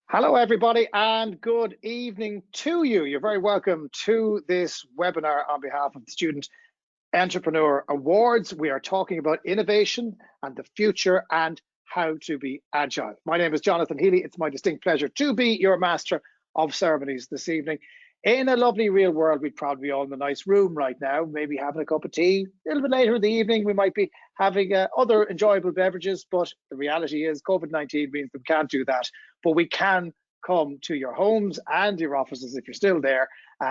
Hello, everybody, and good evening to you. You're very welcome to this webinar on behalf of the Student Entrepreneur Awards. We are talking about innovation and the future and how to be agile. My name is Jonathan Healy. It's my distinct pleasure to be your master of ceremonies this evening. In a lovely real world, we'd probably be all in a nice room right now, maybe having a cup of tea. A little bit later in the evening, we might be having other enjoyable beverages, but the reality is COVID-19 means that we can't do that, but we can come to your homes and your offices if you're still there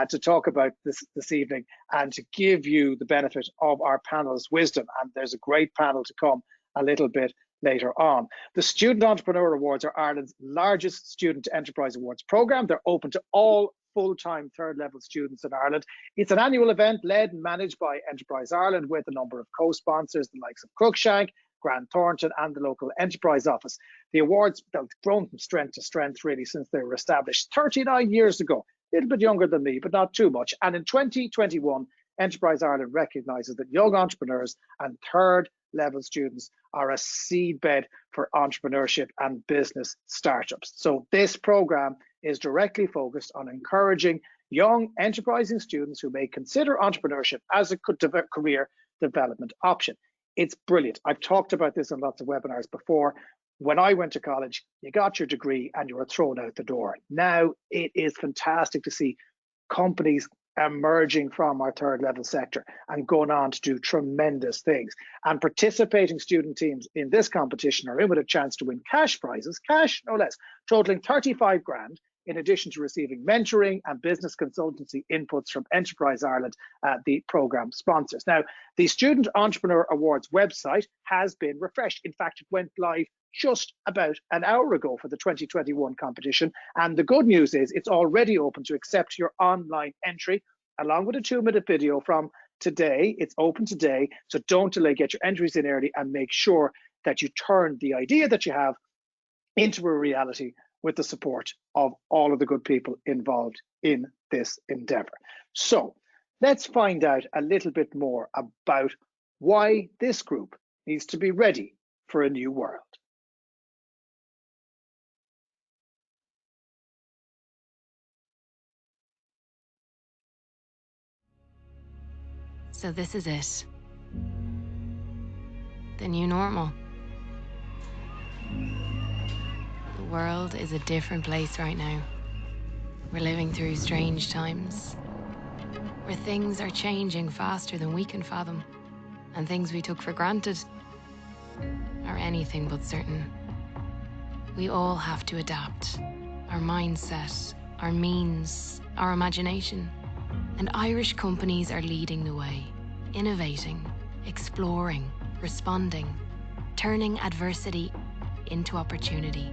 to talk about this evening and to give you the benefit of our panel's wisdom. And there's a great panel to come a little bit later on. The Student Entrepreneur Awards are Ireland's largest student enterprise awards programme. They're open to all full-time third-level students in Ireland. It's an annual event led and managed by Enterprise Ireland with a number of co-sponsors, the likes of Cruikshank, Grant Thornton and the local enterprise office. The awards have grown from strength to strength really since they were established 39 years ago. A little bit younger than me, but not too much. And in 2021, Enterprise Ireland recognises that young entrepreneurs and third-level students are a seedbed for entrepreneurship and business startups. So this programme is directly focused on encouraging young enterprising students who may consider entrepreneurship as a career development option. It's brilliant. I've talked about this in lots of webinars before. When I went to college, you got your degree and you were thrown out the door. Now it is fantastic to see companies emerging from our third level sector and going on to do tremendous things. And participating student teams in this competition are in with a chance to win cash prizes, cash no less, totaling 35 grand, in addition to receiving mentoring and business consultancy inputs from Enterprise Ireland, the programme sponsors. Now, the Student Entrepreneur Awards website has been refreshed. In fact, it went live just about an hour ago for the 2021 competition. And the good news is it's already open to accept your online entry, along with a 2-minute video from today. It's open today, so don't delay, get your entries in early and make sure that you turn the idea that you have into a reality with the support of all of the good people involved in this endeavor. So let's find out a little bit more about why this group needs to be ready for a new world. So this is it. The new normal. The world is a different place right now. We're living through strange times, where things are changing faster than we can fathom, and things we took for granted are anything but certain. We all have to adapt. Our mindset, our means, our imagination. And Irish companies are leading the way, innovating, exploring, responding, turning adversity into opportunity.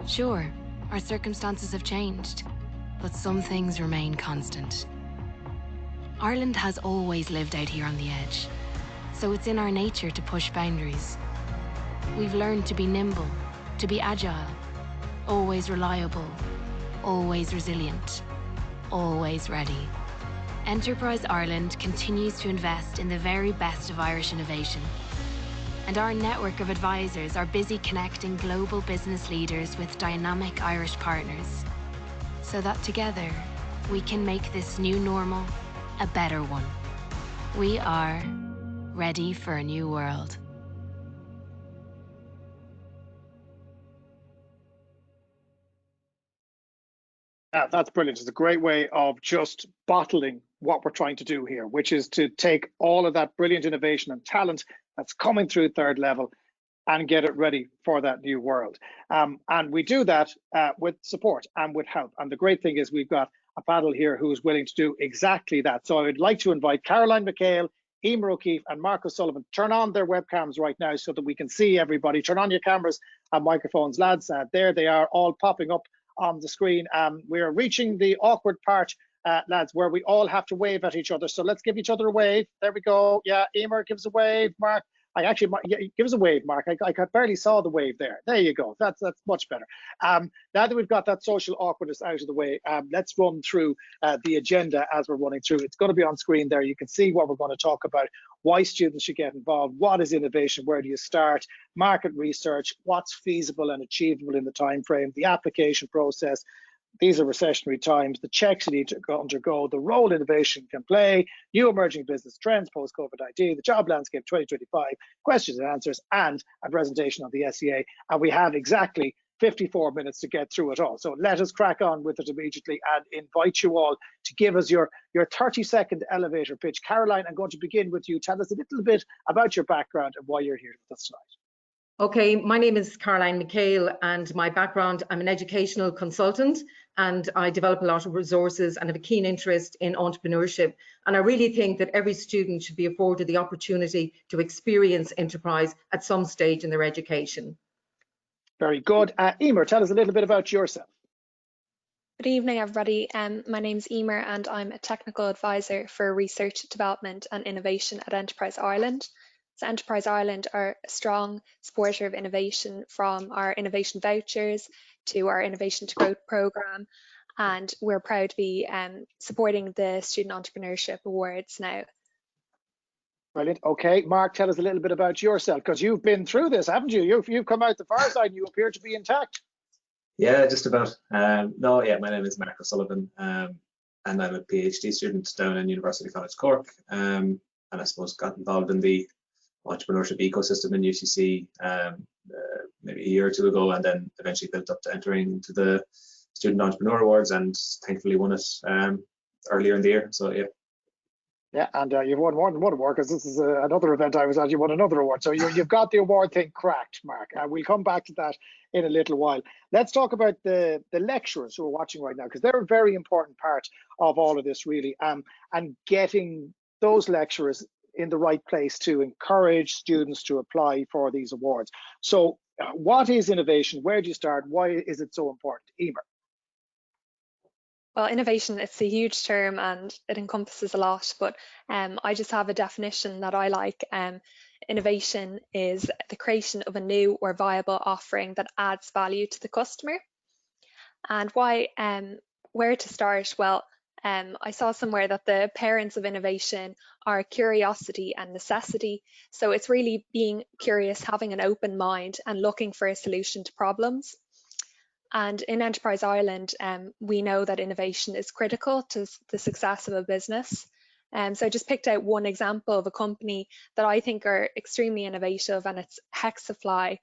Sure, our circumstances have changed, but some things remain constant. Ireland has always lived out here on the edge, so it's in our nature to push boundaries. We've learned to be nimble, to be agile, always reliable, always resilient, always ready. Enterprise Ireland continues to invest in the very best of Irish innovation. And our network of advisors are busy connecting global business leaders with dynamic Irish partners, so that together we can make this new normal a better one. We are ready for a new world. That's brilliant. It's a great way of just bottling what we're trying to do here, which is to take all of that brilliant innovation and talent that's coming through third level and get it ready for that new world. And we do that with support and with help. And the great thing is we've got a panel here who is willing to do exactly that. So I would like to invite Caroline McHale, Emer O'Keefe and Mark O'Sullivan turn on their webcams right now so that we can see everybody. Turn on your cameras and microphones, lads. There they are, all popping up on the screen. We're reaching the awkward part, lads, where we all have to wave at each other. So let's give each other a wave. There we go. Yeah, Emer gives a wave. Mark, I actually, yeah, give us a wave, Mark. I barely saw the wave there. There you go. That's much better. Now that we've got that social awkwardness out of the way, let's run through the agenda as we're running through. It's going to be on screen there. You can see what we're going to talk about, why students should get involved, what is innovation, where do you start, market research, what's feasible and achievable in the time frame, the application process. These are recessionary times, the checks you need to undergo, the role innovation can play, new emerging business trends post-COVID-19, the job landscape 2025, questions and answers, and a presentation on the SEA. And we have exactly 54 minutes to get through it all. So let us crack on with it immediately and invite you all to give us your 30-second elevator pitch. Caroline, I'm going to begin with you. Tell us a little bit about your background and why you're here with us tonight. Okay, my name is Caroline McHale, and my background, I'm an educational consultant, and I develop a lot of resources and have a keen interest in entrepreneurship. And I really think that every student should be afforded the opportunity to experience enterprise at some stage in their education. Very good. Emer, tell us a little bit about yourself. Good evening, everybody. My name's Emer, and I'm a technical advisor for research, development and innovation at Enterprise Ireland. So Enterprise Ireland are a strong supporter of innovation, from our innovation vouchers to our innovation to growth programme, and we're proud to be supporting the Student Entrepreneurship Awards now. Brilliant. Okay, Mark, tell us a little bit about yourself, because you've been through this, haven't you? You've come out the far side and you appear to be intact. Yeah, just about. My name is Mark O'Sullivan, and I'm a PhD student down in University College Cork, and I suppose got involved in the entrepreneurship ecosystem in UCC maybe a year or two ago, and then eventually built up to entering to the Student Entrepreneur Awards, and thankfully won it earlier in the year. So yeah. Yeah, and you've won more than one award, because this is another event I was at. You won another award, so you've got the award thing cracked, Mark. We'll come back to that in a little while. Let's talk about the lecturers who are watching right now, because they're a very important part of all of this, really, and getting those lecturers in the right place to encourage students to apply for these awards. So what is innovation? Where do you start? Why is it so important? Emer. Well, innovation, it's a huge term and it encompasses a lot, but I just have a definition that I like. Innovation is the creation of a new or viable offering that adds value to the customer. And why, where to start? Well, I saw somewhere that the parents of innovation are curiosity and necessity. So it's really being curious, having an open mind and looking for a solution to problems. And in Enterprise Ireland, we know that innovation is critical to the success of a business. So I just picked out one example of a company that I think are extremely innovative, and it's Hexafly.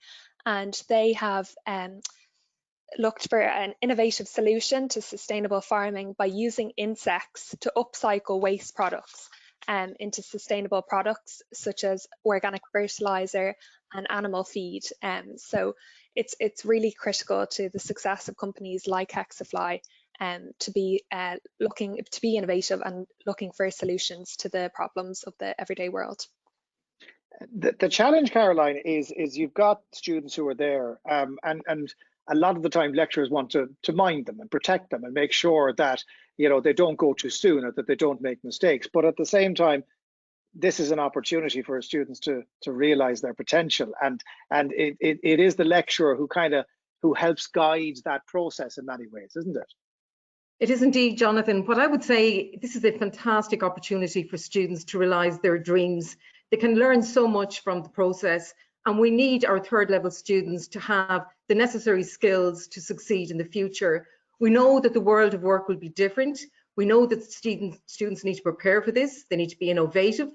And they have looked for an innovative solution to sustainable farming by using insects to upcycle waste products into sustainable products such as organic fertilizer and animal feed. So it's really critical to the success of companies like Hexafly to be innovative and looking for solutions to the problems of the everyday world. The challenge, Caroline, is you've got students who are there, and a lot of the time lecturers want to mind them and protect them and make sure that they don't go too soon or that they don't make mistakes. But at the same time, this is an opportunity for students to realize their potential, and it is the lecturer who helps guide that process in many ways, isn't it? It is indeed, Jonathan. What I would say, this is a fantastic opportunity for students to realize their dreams. They can learn so much from the process, and we need our third level students to have the necessary skills to succeed in the future. We know that the world of work will be different. We know that students need to prepare for this. They need to be innovative.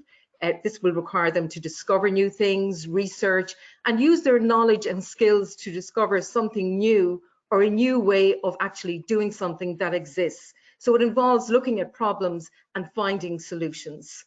This will require them to discover new things, research, and use their knowledge and skills to discover something new or a new way of actually doing something that exists. So it involves looking at problems and finding solutions.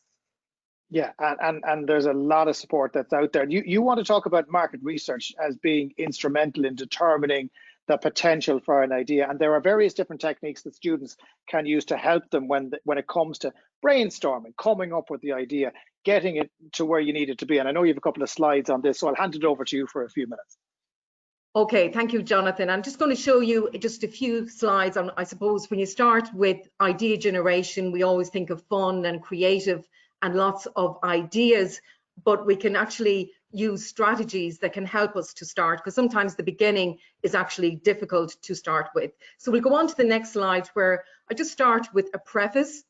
Yeah, and there's a lot of support that's out there. You want to talk about market research as being instrumental in determining the potential for an idea, and there are various different techniques that students can use to help them when it comes to brainstorming, coming up with the idea, getting it to where you need it to be. And I know you have a couple of slides on this, so I'll hand it over to you for a few minutes. Okay, thank you, Jonathan. I'm just going to show you just a few slides on, I suppose, when you start with idea generation, we always think of fun and creative and lots of ideas, but we can actually use strategies that can help us to start, because sometimes the beginning is actually difficult to start with. So we'll go on to the next slide, where I just start with a preface.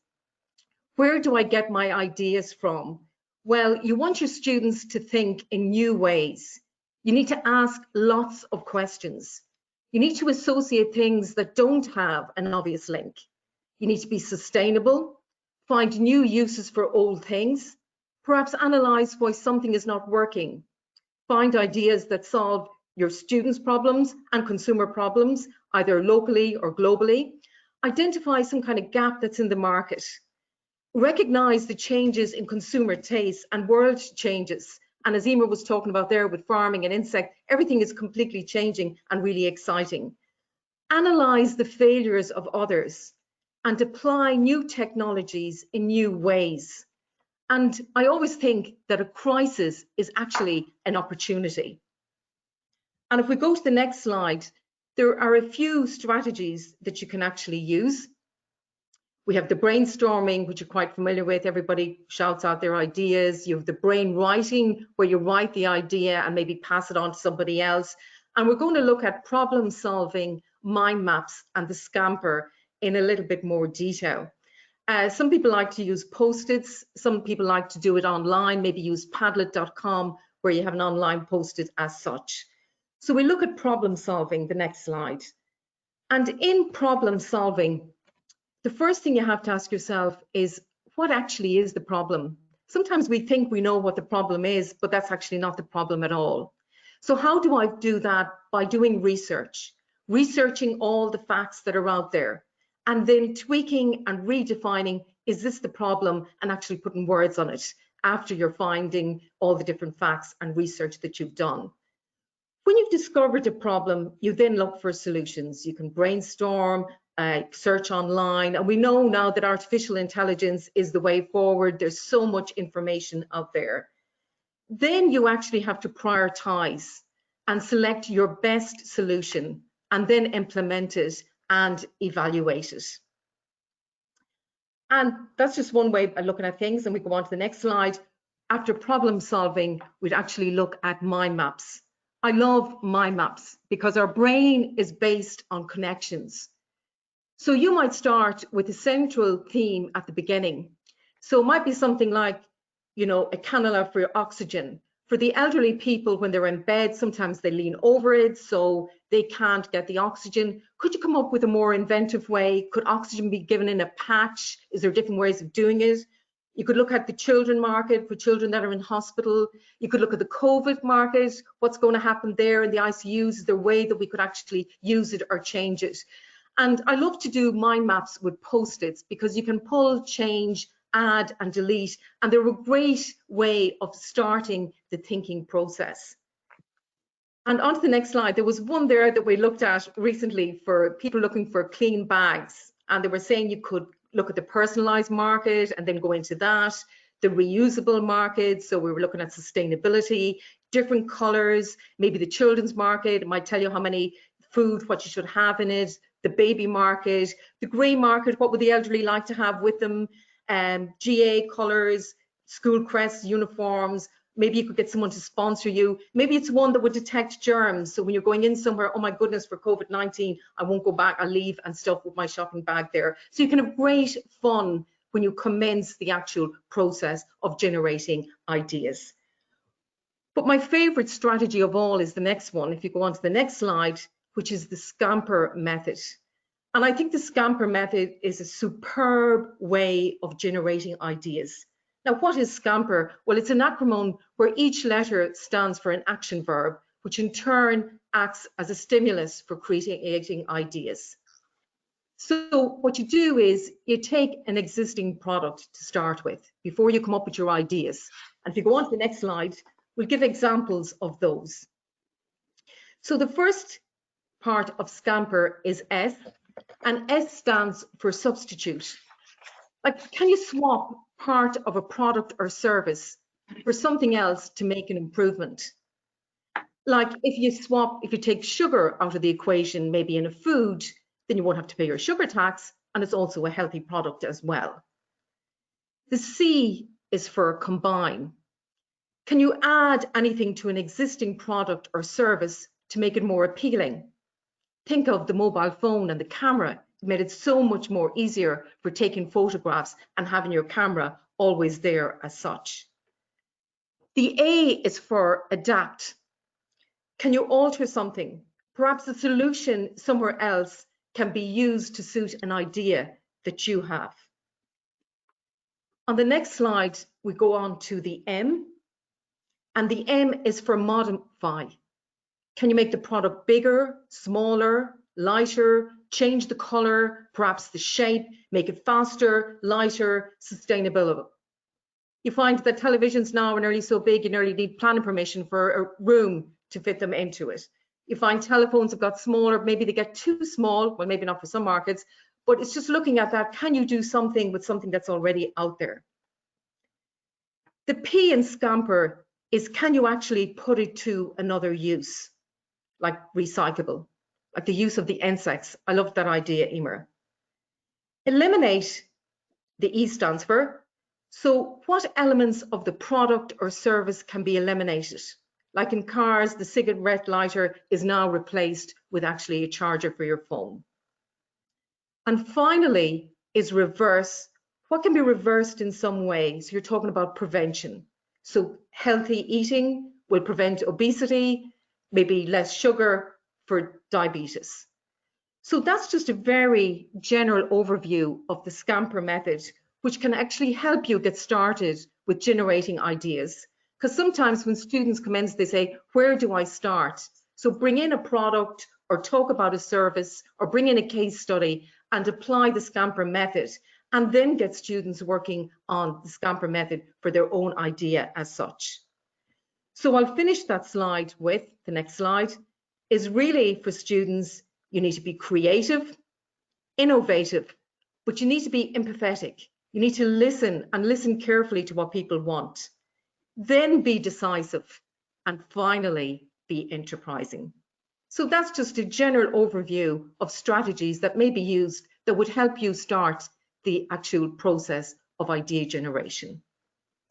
Where do I get my ideas from? Well, you want your students to think in new ways. You need to ask lots of questions. You need to associate things that don't have an obvious link. You need to be sustainable, find new uses for old things, perhaps analyze why something is not working, find ideas that solve your students' problems and consumer problems, either locally or globally, identify some kind of gap that's in the market, recognize the changes in consumer tastes and world changes. And as Emer was talking about there with farming and insect, everything is completely changing and really exciting. Analyze the failures of others and apply new technologies in new ways. And I always think that a crisis is actually an opportunity. And if we go to the next slide, there are a few strategies that you can actually use. We have the brainstorming, which you're quite familiar with. Everybody shouts out their ideas. You have the brain writing, where you write the idea and maybe pass it on to somebody else. And we're going to look at problem solving, mind maps, and the Scamper in a little bit more detail. Some people like to use Post-its. Some people like to do it online, maybe use Padlet.com, where you have an online Post-it as such. So we look at problem solving, the next slide. And in problem solving, the first thing you have to ask yourself is, what actually is the problem? Sometimes we think we know what the problem is, but that's actually not the problem at all. So how do I do that? By doing research, researching all the facts that are out there, and then tweaking and redefining, is this the problem, and actually putting words on it after you're finding all the different facts and research that you've done. When you've discovered a problem, you then look for solutions. You can brainstorm, search online, and we know now that artificial intelligence is the way forward. There's so much information out there. Then you actually have to prioritize and select your best solution, and then implement it and evaluate it. And that's just one way of looking at things. And we go on to the next slide. After problem solving, we'd actually look at mind maps. I love mind maps because our brain is based on connections. So you might start with a central theme at the beginning. So it might be something like, you know, a cannula for your oxygen. For the elderly people, when they're in bed, sometimes they lean over it, so they can't get the oxygen. Could you come up with a more inventive way? Could oxygen be given in a patch? Is there different ways of doing it? You could look at the children market for children that are in hospital. You could look at the COVID market. What's going to happen there in the ICUs? Is there a way that we could actually use it or change it? And I love to do mind maps with Post-its, because you can pull, change, add and delete, and they're a great way of starting the thinking process. And on to the next slide, there was one there that we looked at recently for people looking for clean bags, and they were saying you could look at the personalized market and then go into that, the reusable market. So we were looking at sustainability, different colors, maybe the children's market, it might tell you how many food, what you should have in it, the baby market, the grey market, what would the elderly like to have with them, GA colors, school crests, uniforms. Maybe you could get someone to sponsor you. Maybe it's one that would detect germs. So when you're going in somewhere, oh my goodness, for COVID-19, I won't go back, I'll leave and stuff with my shopping bag there. So you can have great fun when you commence the actual process of generating ideas. But my favorite strategy of all is the next one. If you go on to the next slide, which is the Scamper method. And I think the Scamper method is a superb way of generating ideas. Now, what is Scamper? Well, it's an acronym where each letter stands for an action verb, which in turn acts as a stimulus for creating ideas. So what you do is you take an existing product to start with before you come up with your ideas. And if you go on to the next slide, we'll give examples of those. So the first part of Scamper is S, and S stands for substitute. Like, can you swap part of a product or service for something else to make an improvement? Like if you take sugar out of the equation, maybe in a food, then you won't have to pay your sugar tax, and it's also a healthy product as well. The C is for combine. Can you add anything to an existing product or service to make it more appealing? Think of the mobile phone and the camera. It made it so much more easier for taking photographs and having your camera always there as such. The A is for adapt. Can you alter something? Perhaps the solution somewhere else can be used to suit an idea that you have. On the next slide, we go on to the M, and the M is for modify. Can you make the product bigger, smaller, lighter, change the color, perhaps the shape, make it faster, lighter, sustainable? You find that televisions now are nearly so big, you nearly need planning permission for a room to fit them into it. You find telephones have got smaller, maybe they get too small, well, maybe not for some markets, but it's just looking at that. Can you do something with something that's already out there? The P in Scamper is, can you actually put it to another use, like recyclable, like the use of the insects? I love that idea, Emer. Eliminate, the E stands for. So what elements of the product or service can be eliminated? Like in cars, the cigarette lighter is now replaced with actually a charger for your phone. And finally is reverse. What can be reversed in some ways? You're talking about prevention. So healthy eating will prevent obesity, maybe less sugar for diabetes. So that's just a very general overview of the Scamper method, which can actually help you get started with generating ideas. Because sometimes when students come in, they say, where do I start? So bring in a product or talk about a service or bring in a case study and apply the Scamper method, and then get students working on the Scamper method for their own idea as such. So I'll finish that slide with, the next slide, is really for students, you need to be creative, innovative, but you need to be empathetic. You need to listen and listen carefully to what people want. Then be decisive, and finally be enterprising. So that's just a general overview of strategies that may be used that would help you start the actual process of idea generation.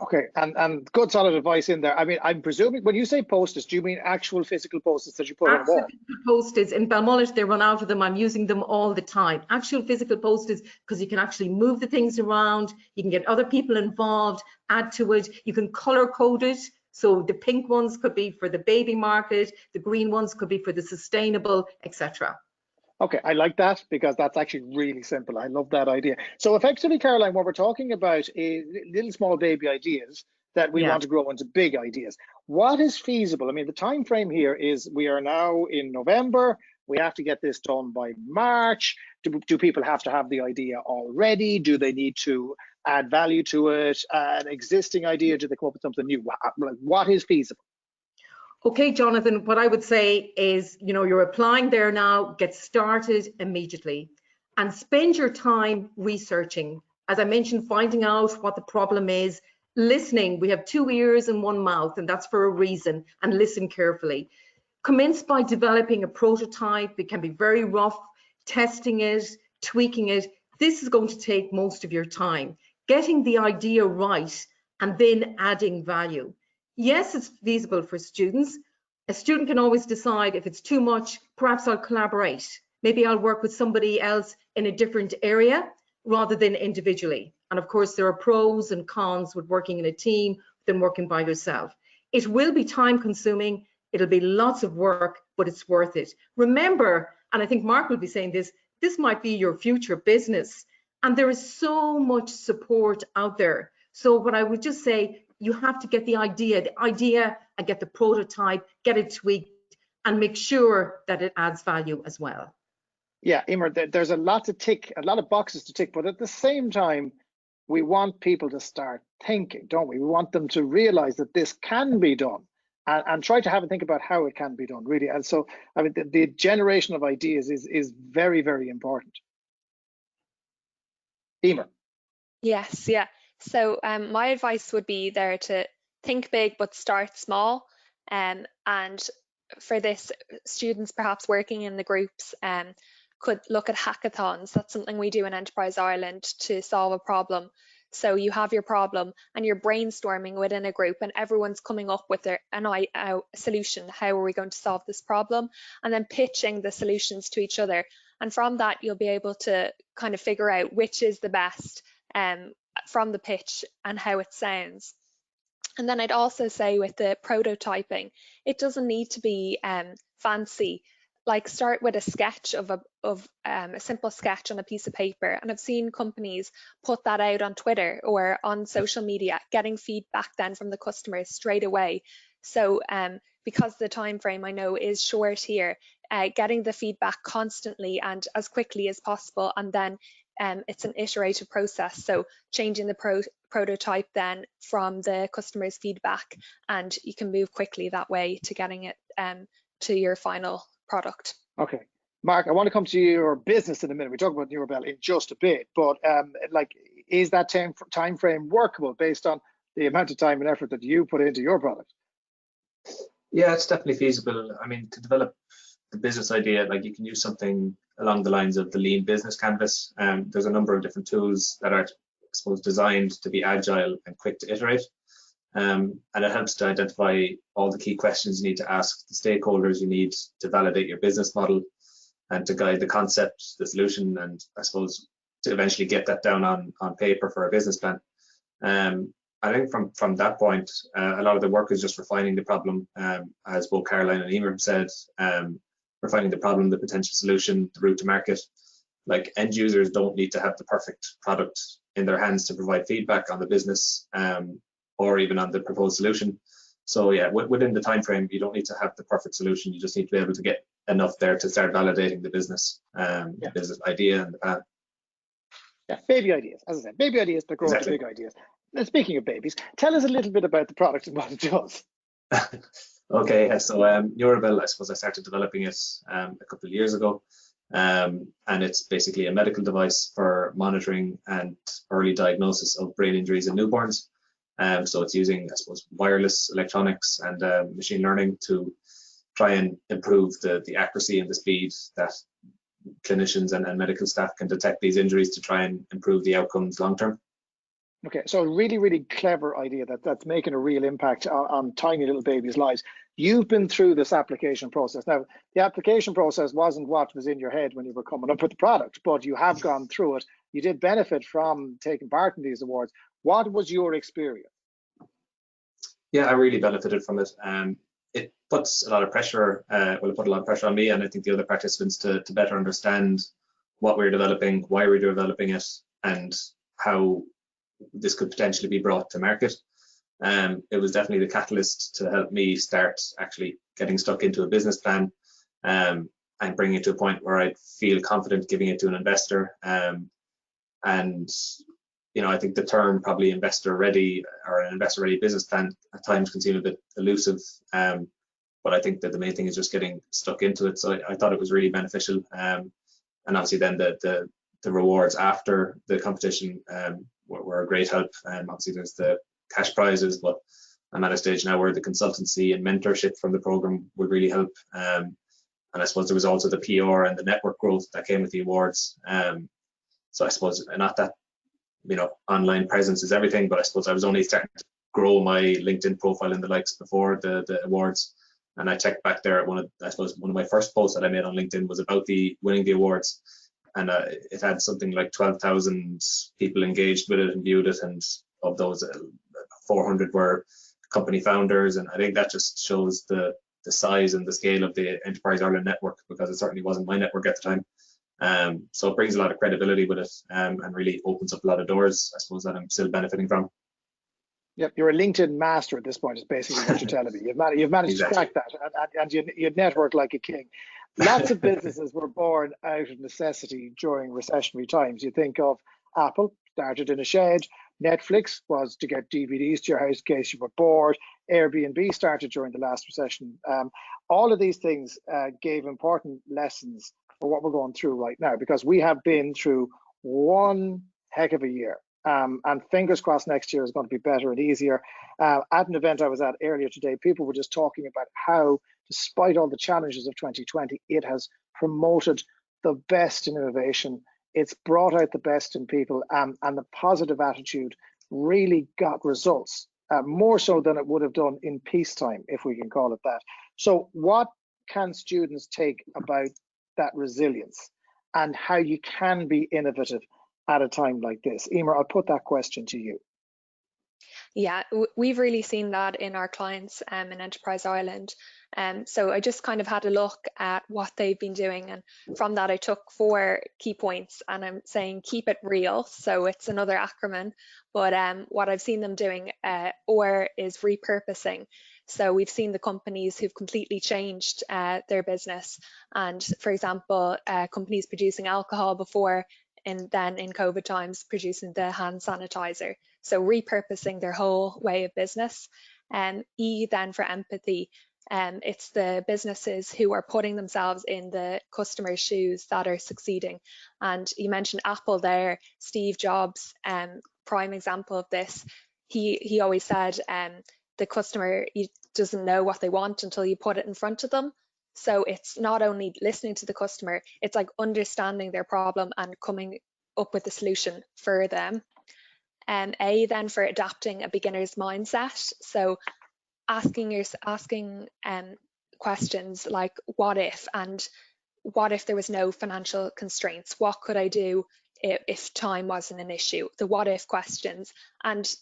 Okay, and good solid advice in there. I mean, I'm presuming when you say post-its, do you mean actual physical post-its that you put on a wall? Actual post-its in Balmullet, they run out of them. I'm using them all the time. Actual physical post-its, because you can actually move the things around. You can get other people involved, add to it. You can color code it. So the pink ones could be for the baby market, the green ones could be for the sustainable, etc. Okay, I like that because that's actually really simple. I love that idea. So effectively, Caroline, what we're talking about is little small baby ideas that we want to grow into big ideas. What is feasible? I mean, the time frame here is we are now in November. We have to get this done by March. Do people have to have the idea already? Do they need to add value to it? An existing idea? Do they come up with something new? What is feasible? Okay, Jonathan, what I would say is, you're applying there now, get started immediately and spend your time researching. As I mentioned, finding out what the problem is, listening. We have 2 ears and 1 mouth, and that's for a reason, and listen carefully. Commence by developing a prototype. It can be very rough, testing it, tweaking it. This is going to take most of your time. Getting the idea right and then adding value. Yes, it's feasible for students. A student can always decide if it's too much, perhaps I'll collaborate. Maybe I'll work with somebody else in a different area rather than individually. And of course, there are pros and cons with working in a team than working by yourself. It will be time consuming. It'll be lots of work, but it's worth it. Remember, and I think Mark will be saying this might be your future business. And there is so much support out there. So what I would just say, you have to get the idea and get the prototype, get it tweaked, and make sure that it adds value as well. Yeah, Emer, there's a lot to tick, a lot of boxes to tick, but at the same time, we want people to start thinking, don't we? We want them to realize that this can be done and try to have a think about how it can be done, really. And so, I mean, the generation of ideas is very, very important. Emer. Yes, yeah. So my advice would be there to think big but start small. And for this, students perhaps working in the groups could look at hackathons. That's something we do in Enterprise Ireland to solve a problem. So you have your problem and you're brainstorming within a group and everyone's coming up with a solution. How are we going to solve this problem? And then pitching the solutions to each other. And from that, you'll be able to kind of figure out which is the best from the pitch and how it sounds. And then I'd also say with the prototyping, it doesn't need to be fancy. Like start with a sketch of a simple sketch on a piece of paper. And I've seen companies put that out on Twitter or on social media, getting feedback then from the customers straight away. So because the time frame I know is short here, getting the feedback constantly and as quickly as possible, and then it's an iterative process. So changing the prototype then from the customer's feedback, and you can move quickly that way to getting it to your final product. Okay, Mark, I want to come to your business in a minute. We talk about Neurobell in just a bit, but like, is that time frame workable based on the amount of time and effort that you put into your product? Yeah, it's definitely feasible. I mean, to develop the business idea, like you can use something along the lines of the lean business canvas. There's a number of different tools that are, I suppose, designed to be agile and quick to iterate. And it helps to identify all the key questions you need to ask the stakeholders you need to validate your business model and to guide the concept, the solution, and I suppose to eventually get that down on paper for a business plan. I think from that point, a lot of the work is just refining the problem, as both Caroline and Emer have said, refining the problem, the potential solution, the route to market. Like end users don't need to have the perfect product in their hands to provide feedback on the business or even on the proposed solution. So yeah, within the time frame, you don't need to have the perfect solution. You just need to be able to get enough there to start validating the business, the business idea and the plan. Yeah, baby ideas, as I said, baby ideas that grow into big ideas. Now, speaking of babies, tell us a little bit about the product and what it does. Okay, so Neurobell, I suppose I started developing it a couple of years ago, and it's basically a medical device for monitoring and early diagnosis of brain injuries in newborns. So it's using, I suppose, wireless electronics and machine learning to try and improve the accuracy and the speed that clinicians and medical staff can detect these injuries to try and improve the outcomes long term. Okay, so a really, really clever idea that's making a real impact on tiny little babies' lives. You've been through this application process. Now, the application process wasn't what was in your head when you were coming up with the product, but you have gone through it. You did benefit from taking part in these awards. What was your experience? Yeah, I really benefited from it. It puts a lot of pressure, well, it put a lot of pressure on me and I think the other participants to better understand what we're developing, why we're developing it, and how this could potentially be brought to market. It was definitely the catalyst to help me start actually getting stuck into a business plan and bringing it to a point where I'd feel confident giving it to an investor. And you know, I think the term probably investor ready or an investor ready business plan at times can seem a bit elusive, but I think that the main thing is just getting stuck into it. So I thought it was really beneficial, and obviously then the rewards after the competition were a great help. Obviously there's the cash prizes, but I'm at a stage now where the consultancy and mentorship from the program would really help. And I suppose there was also the PR and the network growth that came with the awards. So I suppose not that, you know, online presence is everything, but I suppose I was only starting to grow my LinkedIn profile and the likes before the awards. And I checked back there at one of my first posts that I made on LinkedIn was about the winning the awards. And it had something like 12,000 people engaged with it and viewed it, and of those 400 were company founders. And I think that just shows the size and the scale of the Enterprise Ireland network, because it certainly wasn't my network at the time. So it brings a lot of credibility with it, and really opens up a lot of doors, I suppose, that I'm still benefiting from. Yep, you're a LinkedIn master at this point, is basically what you're telling me. You've managed exactly. To crack that, and you network like a king. Lots of businesses were born out of necessity during recessionary times. You think of Apple, started in a shed. Netflix was to get DVDs to your house in case you were bored. Airbnb started during the last recession. All of these things gave important lessons for what we're going through right now, because we have been through one heck of a year. And fingers crossed next year is going to be better and easier. At an event I was at earlier today, people were just talking about how, despite all the challenges of 2020, it has promoted the best in innovation it's brought out the best in people, and the positive attitude really got results, more so than it would have done in peacetime, if we can call it that. So what can students take about that resilience and how you can be innovative at a time like this? Emer, I'll put that question to you. Yeah, we've really seen that in our clients in Enterprise Ireland. So I just kind of had a look at what they've been doing, and from that I took 4 key points, and I'm saying keep it real. So it's another acronym, but what I've seen them doing or is repurposing. So we've seen the companies who've completely changed their business, and for example, companies producing alcohol before, and then in COVID times producing the hand sanitizer. So repurposing their whole way of business. E then for empathy. It's the businesses who are putting themselves in the customer's shoes that are succeeding. And you mentioned Apple there, Steve Jobs, prime example of this. He always said the customer doesn't know what they want until you put it in front of them. So it's not only listening to the customer, it's like understanding their problem and coming up with a solution for them. A then for adapting a beginner's mindset. So asking questions like what if, and what if there was no financial constraints? What could I do if time wasn't an issue? The what if questions. And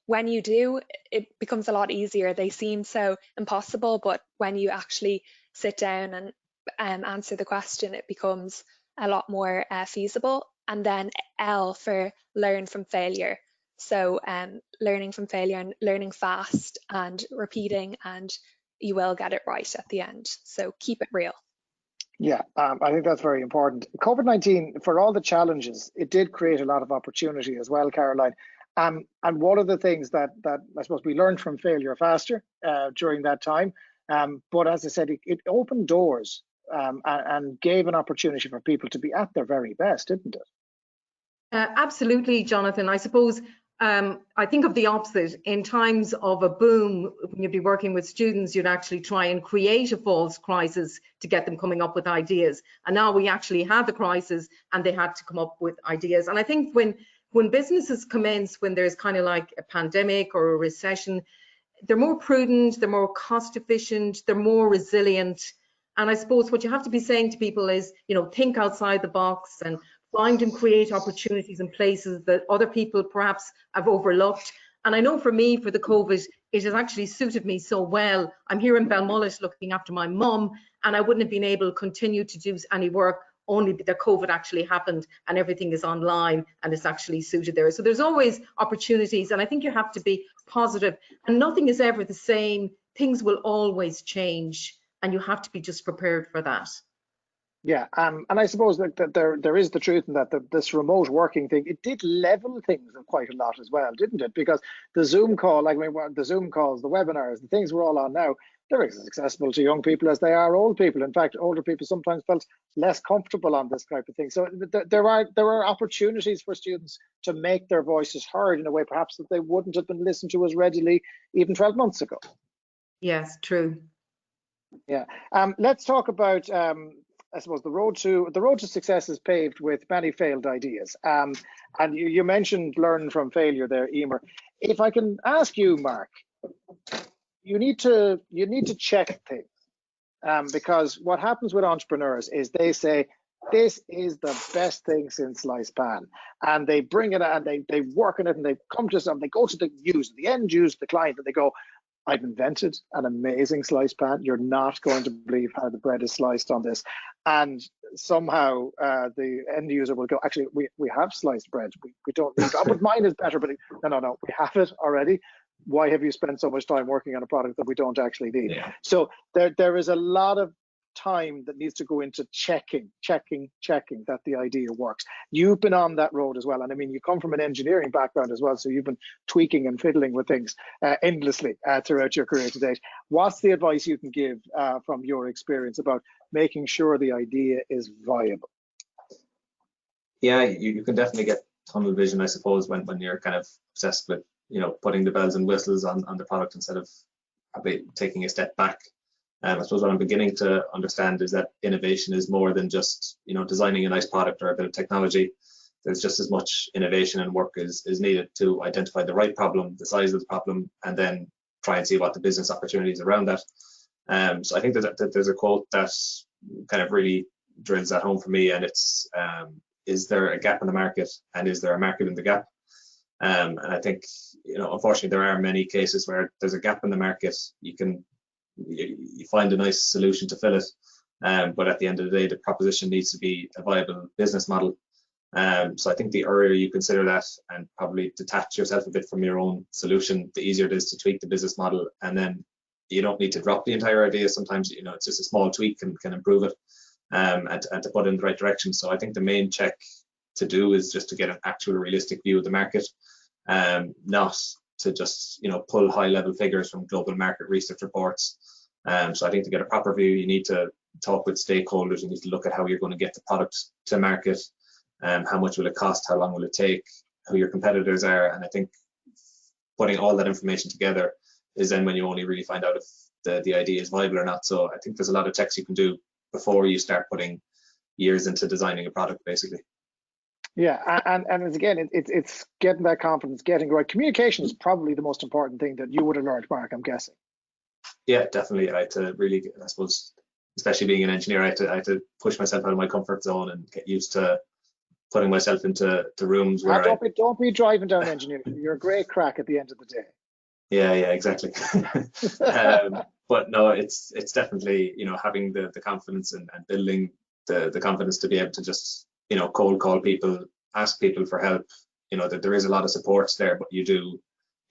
when you do, it becomes a lot easier. They seem so impossible, but when you actually sit down and answer the question, it becomes a lot more feasible. And then L for learn from failure. So learning from failure and learning fast and repeating, and you will get it right at the end. So keep it real. Yeah, I think that's very important. COVID-19, for all the challenges, it did create a lot of opportunity as well, Caroline. And one of the things that I suppose we learned from failure faster during that time. But as I said, it opened doors and gave an opportunity for people to be at their very best, didn't it? Absolutely, Jonathan. I suppose I think of the opposite. In times of a boom, when you'd be working with students, you'd actually try and create a false crisis to get them coming up with ideas. And now we actually had the crisis and they had to come up with ideas. And I think when businesses commence, when there's kind of like a pandemic or a recession, they're more prudent, they're more cost efficient, they're more resilient. And I suppose what you have to be saying to people is, you know, think outside the box and find and create opportunities in places that other people perhaps have overlooked. And I know for me, for the COVID, it has actually suited me so well. I'm here in Belmullet looking after my mum, and I wouldn't have been able to continue to do any work only that COVID actually happened and everything is online and it's actually suited there. So there's always opportunities, and I think you have to be positive, and nothing is ever the same. Things will always change and you have to be just prepared for that. Yeah, and I suppose that there is the truth in that this remote working thing, it did level things quite a lot as well, didn't it? Because the Zoom call, like the Zoom calls, the webinars, the things we're all on now, they're as accessible to young people as they are old people. In fact, older people sometimes felt less comfortable on this type of thing. So there are opportunities for students to make their voices heard in a way perhaps that they wouldn't have been listened to as readily even 12 months ago. Yes, true. Yeah. Let's talk about I suppose the road to success is paved with many failed ideas. And you mentioned learning from failure there, Emer. If I can ask you, Mark, you need to check things, because what happens with entrepreneurs is they say, this is the best thing since sliced pan, and they bring it and they work on it and they come to something, they go to the end user, the client, and they go, I've invented an amazing sliced pan. You're not going to believe how the bread is sliced on this. And somehow the end user will go, actually, we have sliced bread. We don't need, but mine is better. But no, we have it already. Why have you spent so much time working on a product that we don't actually need? Yeah. So there is a lot of time that needs to go into checking that the idea works. You've been on that road as well, and I mean, you come from an engineering background as well, so you've been tweaking and fiddling with things endlessly throughout your career to date. What's the advice you can give from your experience about making sure the idea is viable? Yeah, you can definitely get tunnel vision, I suppose, when you're kind of obsessed with, you know, putting the bells and whistles on the product instead of probably taking a step back I suppose what I'm beginning to understand is that innovation is more than just, designing a nice product or a bit of technology. There's just as much innovation and work is needed to identify the right problem, the size of the problem, and then try and see what the business opportunities around that. So I think that there's a quote that kind of really drills that home for me, and it's, is there a gap in the market, and is there a market in the gap? And I think, unfortunately, there are many cases where there's a gap in the market. You find a nice solution to fill it, but at the end of the day, the proposition needs to be a viable business model. So I think the earlier you consider that and probably detach yourself a bit from your own solution, the easier it is to tweak the business model, and then you don't need to drop the entire idea. Sometimes it's just a small tweak can improve it, and to put it in the right direction. So I think the main check to do is just to get an actual realistic view of the market, not to just pull high level figures from global market research reports. So I think to get a proper view, you need to talk with stakeholders. You need to look at how you're going to get the product to market, how much will it cost, how long will it take, who your competitors are. And I think putting all that information together is then when you only really find out if the idea is viable or not. So I think there's a lot of checks you can do before you start putting years into designing a product, basically. Yeah, and again, it's getting that confidence, getting right. Communication is probably the most important thing that you would have learned, Mark, I'm guessing. Yeah, definitely. I had to really, I suppose, especially being an engineer, I had to push myself out of my comfort zone and get used to putting myself into rooms where don't be driving down engineering. You're a great crack at the end of the day. Yeah, exactly. But no, it's definitely, having the confidence and building the confidence to be able to just, cold call people, ask people for help. That there is a lot of supports there, but you do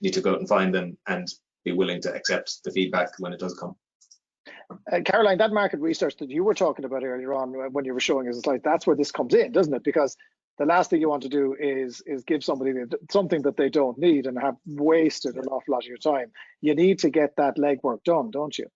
need to go out and find them and be willing to accept the feedback when it does come. Caroline, that market research that you were talking about earlier on when you were showing us, it's like that's where this comes in, doesn't it? Because the last thing you want to do is give somebody something that they don't need and have wasted an awful lot of your time. You need to get that legwork done, don't you?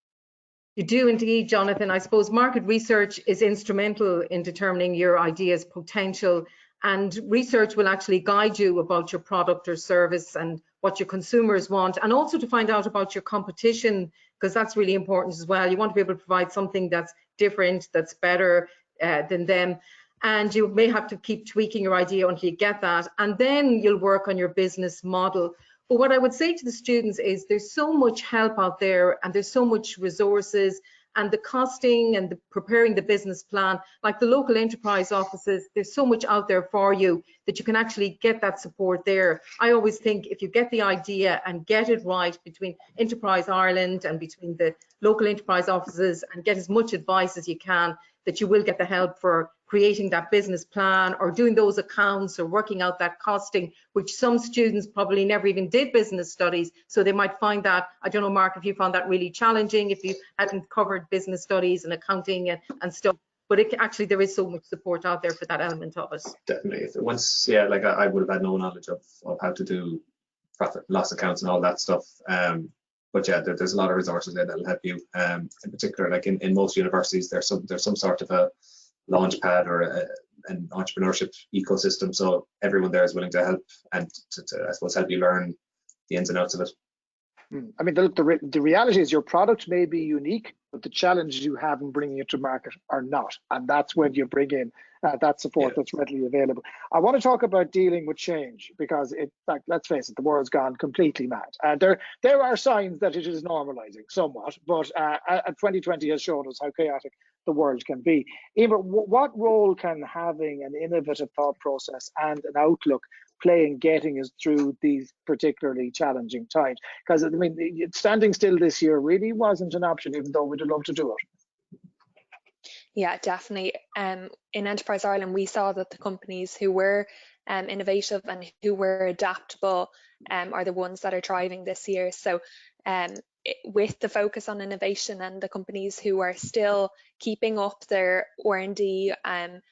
You do indeed, Jonathan. I suppose market research is instrumental in determining your idea's potential, and research will actually guide you about your product or service and what your consumers want, and also to find out about your competition, because that's really important as well. You want to be able to provide something that's different, that's better than them. And you may have to keep tweaking your idea until you get that, and then you'll work on your business model. But what I would say to the students is there's so much help out there, and there's so much resources, and the costing and the preparing the business plan, like the local enterprise offices, there's so much out there for you that you can actually get that support there. I always think if you get the idea and get it right between Enterprise Ireland and between the local enterprise offices, and get as much advice as you can, that you will get the help for creating that business plan or doing those accounts or working out that costing, which some students probably never even did business studies. So they might find that, I don't know, Mark, if you found that really challenging, if you hadn't covered business studies and accounting and stuff. But actually there is so much support out there for that element of it. Definitely. Once, yeah, like I would have had no knowledge of how to do profit and loss accounts and all that stuff. But yeah, there's a lot of resources there that'll help you. In particular, like in most universities, there's some sort of a launch pad or an entrepreneurship ecosystem. So everyone there is willing to help and to I suppose, help you learn the ins and outs of it. I mean, the reality is your product may be unique, but the challenges you have in bringing it to market are not. And that's when you bring in that support that's readily available. I want to talk about dealing with change, because like, let's face it, the world's gone completely mad. There are signs that it is normalizing somewhat, but 2020 has shown us how chaotic the world can be. Emer, what role can having an innovative thought process and an outlook play in getting us through these particularly challenging times? Because I mean, standing still this year really wasn't an option, even though we'd love to do it. Yeah, definitely. In Enterprise Ireland, we saw that the companies who were innovative and who were adaptable are the ones that are thriving this year. So with the focus on innovation, and the companies who are still keeping up their R&D and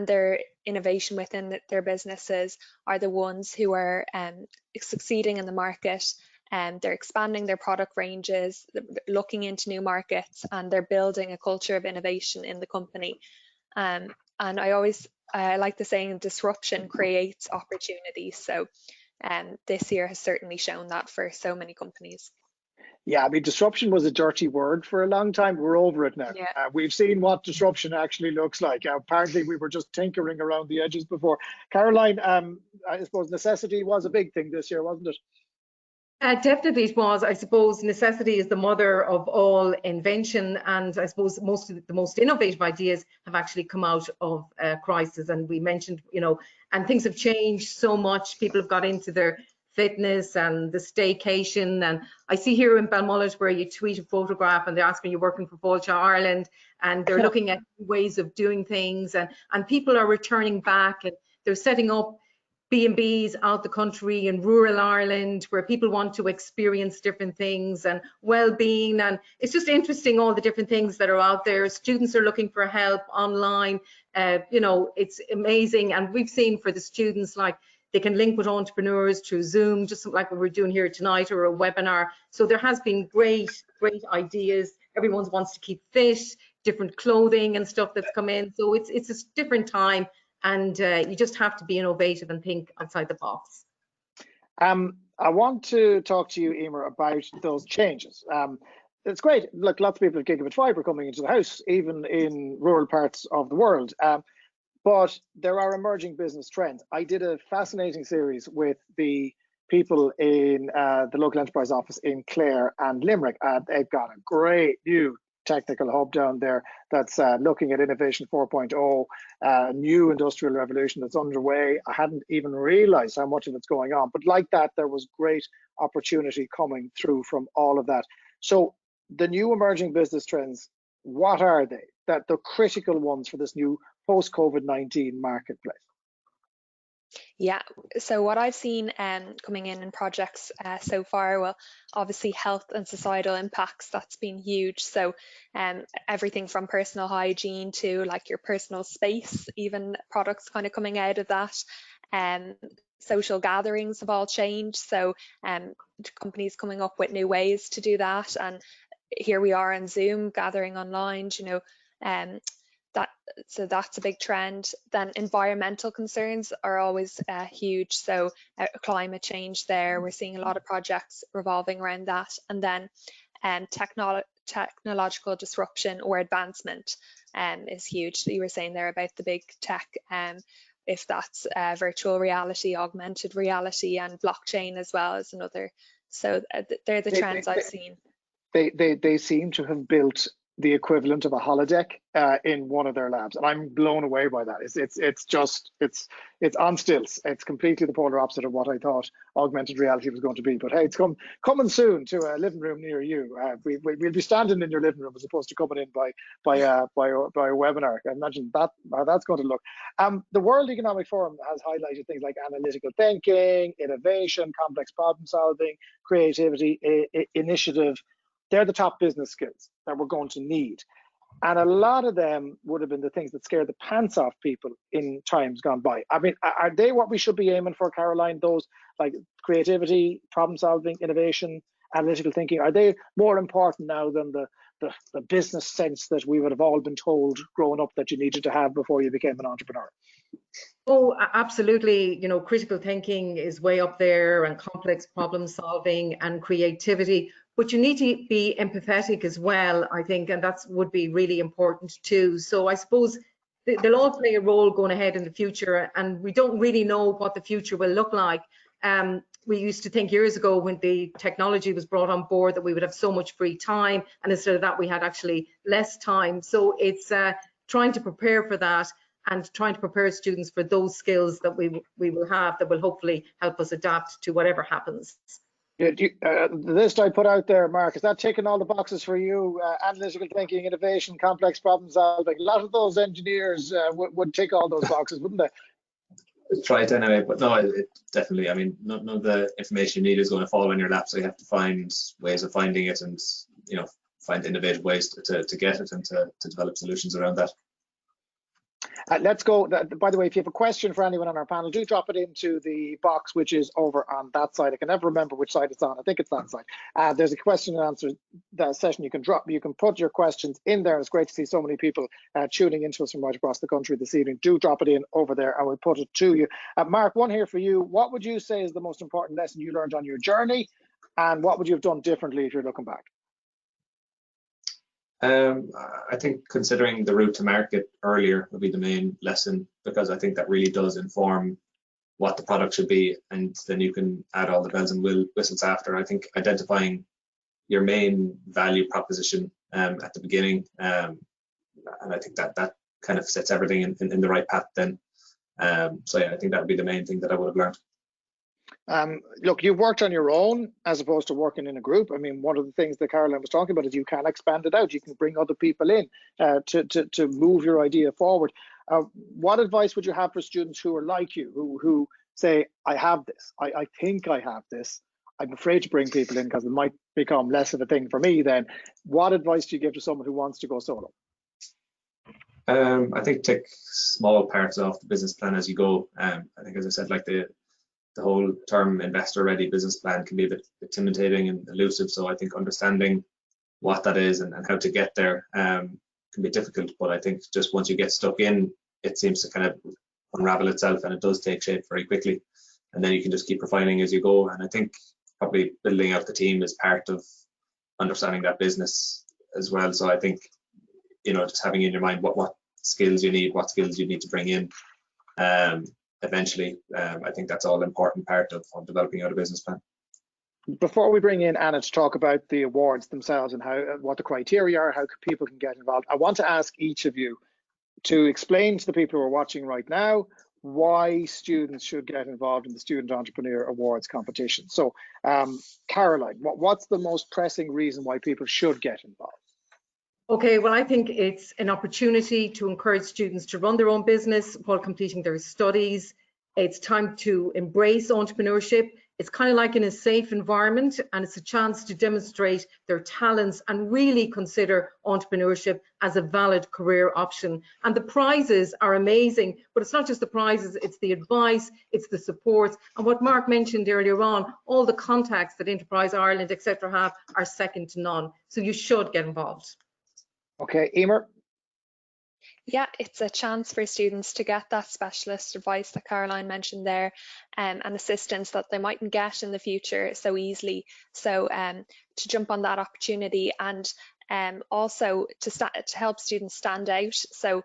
their innovation within their businesses are the ones who are succeeding in the market. They're expanding their product ranges, looking into new markets, and they're building a culture of innovation in the company. And I like the saying, disruption creates opportunities. So this year has certainly shown that for so many companies. Yeah, I mean, disruption was a dirty word for a long time. We're over it now. Yeah. We've seen what disruption actually looks like. Apparently, we were just tinkering around the edges before. Caroline, I suppose necessity was a big thing this year, wasn't it? Definitely it was. I suppose necessity is the mother of all invention, and I suppose most of the most innovative ideas have actually come out of crisis. And we mentioned, and things have changed so much. People have got into their fitness and the staycation. And I see here in Balmullet where you tweet a photograph and they're asking you working for Fáilte Ireland, and they're looking at ways of doing things, and people are returning back, and they're setting up B&Bs out the country in rural Ireland where people want to experience different things and well-being. And it's just interesting, all the different things that are out there. Students are looking for help online. It's amazing. And we've seen for the students, like, they can link with entrepreneurs through Zoom, just like what we're doing here tonight, or a webinar. So there has been great ideas. Everyone wants to keep fit, different clothing and stuff that's come in. So it's a different time. And you just have to be innovative and think outside the box. I want to talk to you, Emer, about those changes. It's great. Look, lots of people have gigabit fibre coming into the house, even in rural parts of the world. But there are emerging business trends. I did a fascinating series with the people in the local enterprise office in Clare and Limerick. They've got a great new technical hub down there that's looking at Innovation 4.0, new industrial revolution that's underway. I hadn't even realized how much of it's going on, but like that, there was great opportunity coming through from all of that. So the new emerging business trends, what are they? That the critical ones for this new post-COVID-19 marketplace? Yeah, so what I've seen coming in projects so far, well, obviously health and societal impacts, that's been huge. So everything from personal hygiene to like your personal space, even products kind of coming out of that. Social gatherings have all changed. So companies coming up with new ways to do that. And here we are on Zoom gathering online, so that's a big trend. Then environmental concerns are always huge. So climate change there, we're seeing a lot of projects revolving around that. And then technological disruption or advancement is huge. So you were saying there about the big tech, if that's virtual reality, augmented reality, and blockchain as well as another. So they're the trends I've seen. They seem to have built the equivalent of a holodeck in one of their labs, and I'm blown away by that. It's on stilts. It's completely the polar opposite of what I thought augmented reality was going to be. But hey, it's coming soon to a living room near you. We'll be standing in your living room as opposed to coming in by a webinar. I imagine that how that's going to look. The World Economic Forum has highlighted things like analytical thinking, innovation, complex problem solving, creativity, initiative. They're the top business skills that we're going to need. And a lot of them would have been the things that scared the pants off people in times gone by. I mean, are they what we should be aiming for, Caroline? Those like creativity, problem solving, innovation, analytical thinking, are they more important now than the business sense that we would have all been told growing up that you needed to have before you became an entrepreneur? Oh, absolutely. Critical thinking is way up there, and complex problem solving and creativity. But you need to be empathetic as well, I think, and that would be really important too. So I suppose they'll all play a role going ahead in the future, and we don't really know what the future will look like. We used to think years ago when the technology was brought on board that we would have so much free time, and instead of that we had actually less time. So it's trying to prepare for that and trying to prepare students for those skills that we will have that will hopefully help us adapt to whatever happens. The list I put out there, Mark, is that ticking all the boxes for you? Analytical thinking, innovation, complex problem solving. A lot of those engineers would tick all those boxes, wouldn't they? Try it anyway, but no, it definitely. I mean, none of the information you need is going to fall in your lap, so you have to find ways of finding it, and find innovative ways to get it and to develop solutions around that. Let's go. By the way, if you have a question for anyone on our panel, do drop it into the box, which is over on that side. I can never remember which side it's on. I think it's that side. There's a question and answer session you can drop. You can put your questions in there. It's great to see so many people tuning into us from right across the country this evening. Do drop it in over there and we'll put it to you. Mark, one here for you. What would you say is the most important lesson you learned on your journey? And what would you have done differently if you're looking back? I think considering the route to market earlier would be the main lesson, because I think that really does inform what the product should be, and then you can add all the bells and whistles after. I think identifying your main value proposition at the beginning, and I think that kind of sets everything in the right path then. So yeah, I think that would be the main thing that I would have learned. Look, you've worked on your own as opposed to working in a group. I mean, one of the things that Caroline was talking about is you can expand it out. You can bring other people in to move your idea forward. What advice would you have for students who are like you, who say, I have this, I think I have this, I'm afraid to bring people in because it might become less of a thing for me then. What advice do you give to someone who wants to go solo? I think take small parts of the business plan as you go. I think, as I said, like the whole term investor ready business plan can be a bit intimidating and elusive. So I think understanding what that is and how to get there can be difficult. But I think just once you get stuck in, it seems to kind of unravel itself, and it does take shape very quickly. And then you can just keep refining as you go. And I think probably building out the team is part of understanding that business as well. So I think, just having in your mind what skills you need, what skills you need to bring in eventually. I think that's all important part of developing out a business plan. Before we bring in Anna to talk about the awards themselves and what the criteria are, how people can get involved, I want to ask each of you to explain to the people who are watching right now why students should get involved in the Student Entrepreneur Awards competition. So, Caroline, what's the most pressing reason why people should get involved? Okay, well, I think it's an opportunity to encourage students to run their own business while completing their studies. It's time to embrace entrepreneurship. It's kind of like in a safe environment, and it's a chance to demonstrate their talents and really consider entrepreneurship as a valid career option. And the prizes are amazing, but it's not just the prizes, it's the advice, it's the support. And what Mark mentioned earlier on, all the contacts that Enterprise Ireland, etc. have are second to none. So you should get involved. Okay, Emer. Yeah, it's a chance for students to get that specialist advice that Caroline mentioned there, and assistance that they mightn't get in the future so easily. So to jump on that opportunity, and also to help students stand out. So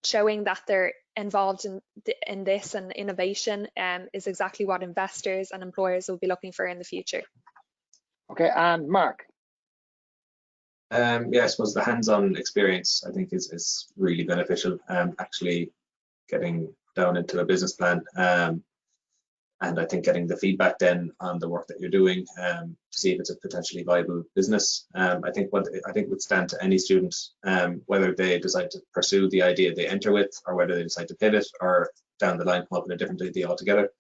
showing that they're involved in this and innovation is exactly what investors and employers will be looking for in the future. Okay, and Mark. Yeah, I suppose the hands-on experience I think is really beneficial. Actually getting down into a business plan, and I think getting the feedback then on the work that you're doing to see if it's a potentially viable business. I think would stand to any student, whether they decide to pursue the idea they enter with, or whether they decide to pivot, or down the line come up with a different idea altogether.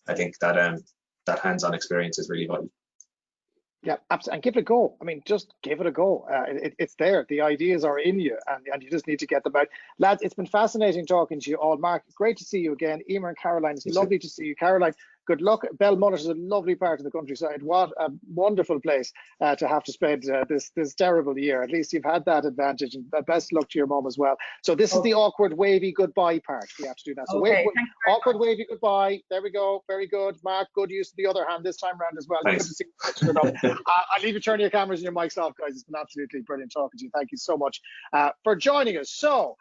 I think that that hands-on experience is really vital. Yeah, absolutely, and give it a go. I mean, just give it a go. It's there. The ideas are in you, and you just need to get them out. Lads, it's been fascinating talking to you all. Mark, great to see you again. Emer and Caroline, it's lovely to see you. Caroline, good luck. Belmullet is a lovely part of the countryside. What a wonderful place to have to spend this terrible year. At least you've had that advantage, and best luck to your mum as well. So this is the awkward, wavy goodbye part. We have to do that. So awkward, wavy goodbye. There we go. Very good. Mark, good use of the other hand this time around as well. Nice. Good to see you. I'll leave you turn your cameras and your mics off, guys. It's been absolutely brilliant talking to you. Thank you so much for joining us. So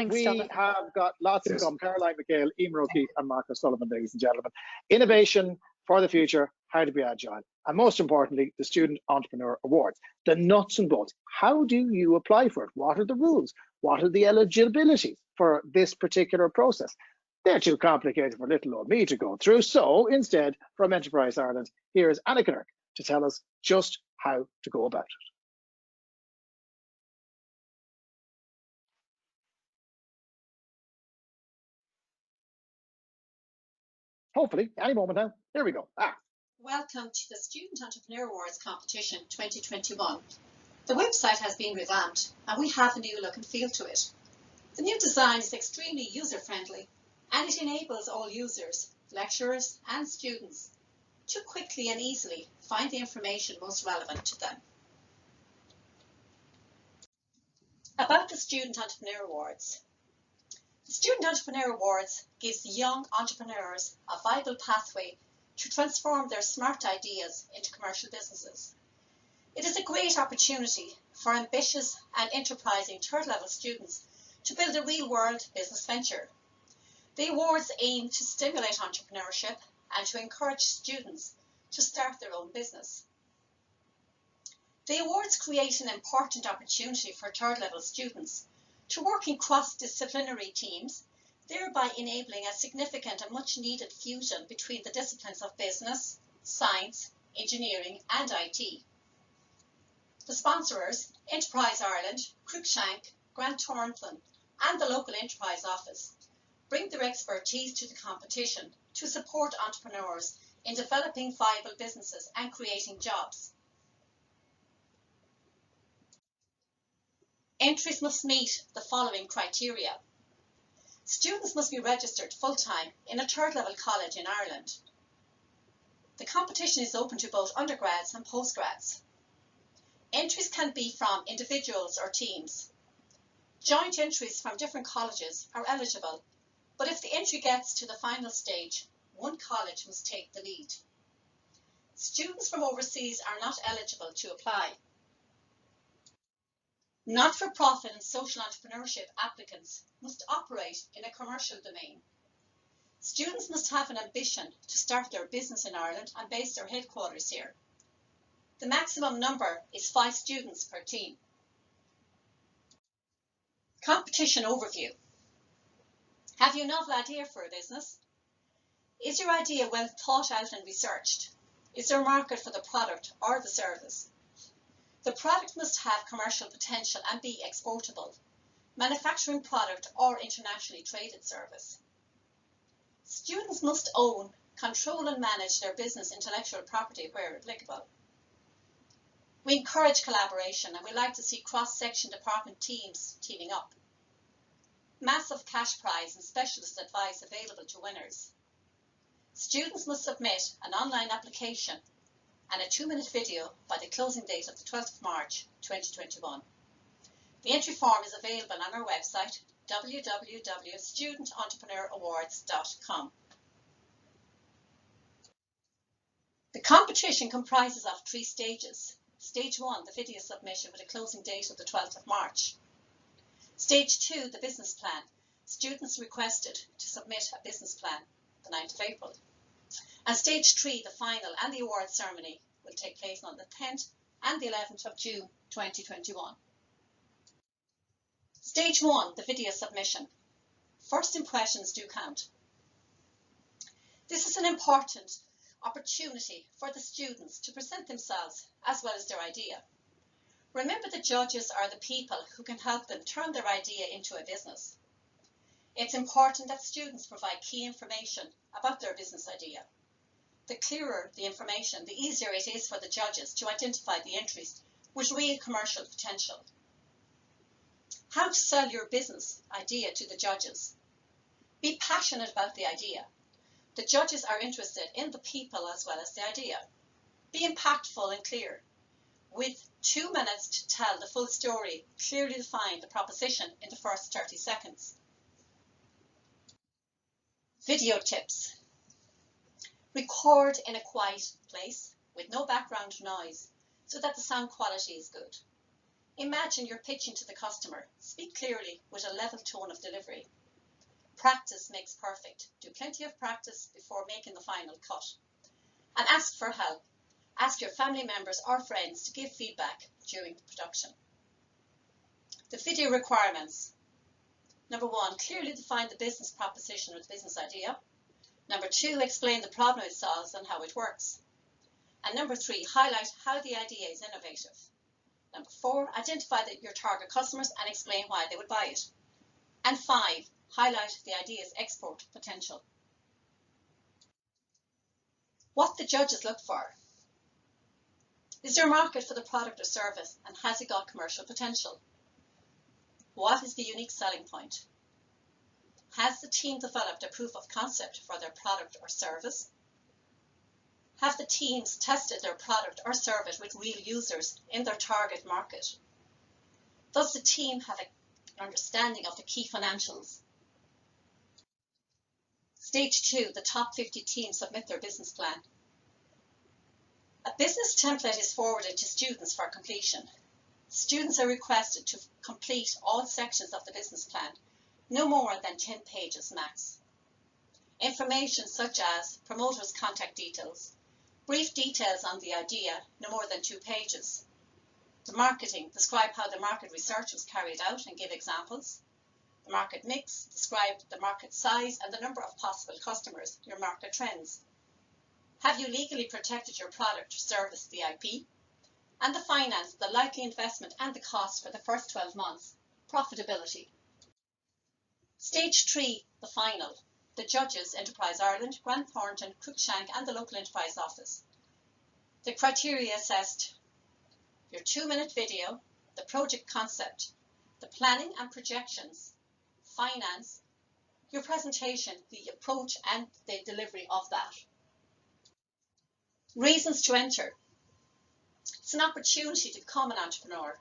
we have got lots to come. Caroline McHale, Emer O'Keefe, and Mark O'Sullivan, ladies and gentlemen. Innovation for the future, how to be agile, and most importantly, the Student Entrepreneur Awards. The nuts and bolts. How do you apply for it? What are the rules? What are the eligibilities for this particular process? They're too complicated for little old me to go through. So instead, from Enterprise Ireland, here is Anna Kirk to tell us just how to go about it. Hopefully, any moment now. Here we go. Welcome to the Student Entrepreneur Awards Competition 2021. The website has been revamped and we have a new look and feel to it. The new design is extremely user-friendly and it enables all users, lecturers and students to quickly and easily find the information most relevant to them. About the Student Entrepreneur Awards. The Student Entrepreneur Awards gives young entrepreneurs a viable pathway to transform their smart ideas into commercial businesses. It is a great opportunity for ambitious and enterprising third-level students to build a real-world business venture. The awards aim to stimulate entrepreneurship and to encourage students to start their own business. The awards create an important opportunity for third-level students to work in cross-disciplinary teams, thereby enabling a significant and much-needed fusion between the disciplines of business, science, engineering and IT. The sponsors, Enterprise Ireland, Cruikshank, Grant Thornton and the local Enterprise Office, bring their expertise to the competition to support entrepreneurs in developing viable businesses and creating jobs. Entries must meet the following criteria. Students must be registered full-time in a third-level college in Ireland. The competition is open to both undergrads and postgrads. Entries can be from individuals or teams. Joint entries from different colleges are eligible, but if the entry gets to the final stage, one college must take the lead. Students from overseas are not eligible to apply. Not-for-profit and social entrepreneurship applicants must operate in a commercial domain. Students must have an ambition to start their business in Ireland and base their headquarters here. The maximum number is 5 students per team. Competition overview. Have you a novel idea for a business? Is your idea well thought out and researched? Is there a market for the product or the service? The product must have commercial potential and be exportable, manufacturing product or internationally traded service. Students must own, control and manage their business intellectual property where applicable. We encourage collaboration and we like to see cross-section department teams teaming up. Massive cash prize and specialist advice available to winners. Students must submit an online application and a 2-minute video by the closing date of the 12th of March 2021. The entry form is available on our website www.studententrepreneurs.awards.com. The competition comprises of 3 stages. Stage 1, the video submission with a closing date of the 12th of March. Stage 2, the business plan. Students requested to submit a business plan the 9th of April. And stage 3, the final and the award ceremony will take place on the 10th and the 11th of June 2021. Stage 1, the video submission. First impressions do count. This is an important opportunity for the students to present themselves as well as their idea. Remember, the judges are the people who can help them turn their idea into a business. It's important that students provide key information about their business idea. The clearer the information, the easier it is for the judges to identify the entries with real commercial potential. How to sell your business idea to the judges. Be passionate about the idea. The judges are interested in the people as well as the idea. Be impactful and clear. With 2 minutes to tell the full story, clearly define the proposition in the first 30 seconds. Video tips. Record in a quiet place with no background noise so that the sound quality is good. Imagine you're pitching to the customer. Speak clearly with a level tone of delivery. Practice makes perfect. Do plenty of practice before making the final cut. And ask for help. Ask your family members or friends to give feedback during the production. The video requirements. Number 1, clearly define the business proposition or the business idea. Number 2, explain the problem it solves and how it works. And number 3, highlight how the idea is innovative. Number 4, identify your target customers and explain why they would buy it. And 5, highlight the idea's export potential. What the judges look for. Is there a market for the product or service, and has it got commercial potential? What is the unique selling point? Has the team developed a proof of concept for their product or service? Have the teams tested their product or service with real users in their target market? Does the team have an understanding of the key financials? Stage 2, the top 50 teams submit their business plan. A business template is forwarded to students for completion. Students are requested to complete all sections of the business plan, no more than 10 pages max. Information such as promoters' contact details, brief details on the idea, no more than 2 pages. The marketing, describe how the market research was carried out and give examples. The market mix, describe the market size and the number of possible customers, your market trends. Have you legally protected your product or service, the IP? And the finance, the likely investment and the cost for the first 12 months, profitability. Stage 3, the final. The judges, Enterprise Ireland, Grant Thornton, Cruikshank and the local enterprise office. The criteria assessed: your 2-minute video, the project concept, the planning and projections, finance, your presentation, the approach and the delivery of that. Reasons to enter. It's an opportunity to become an entrepreneur.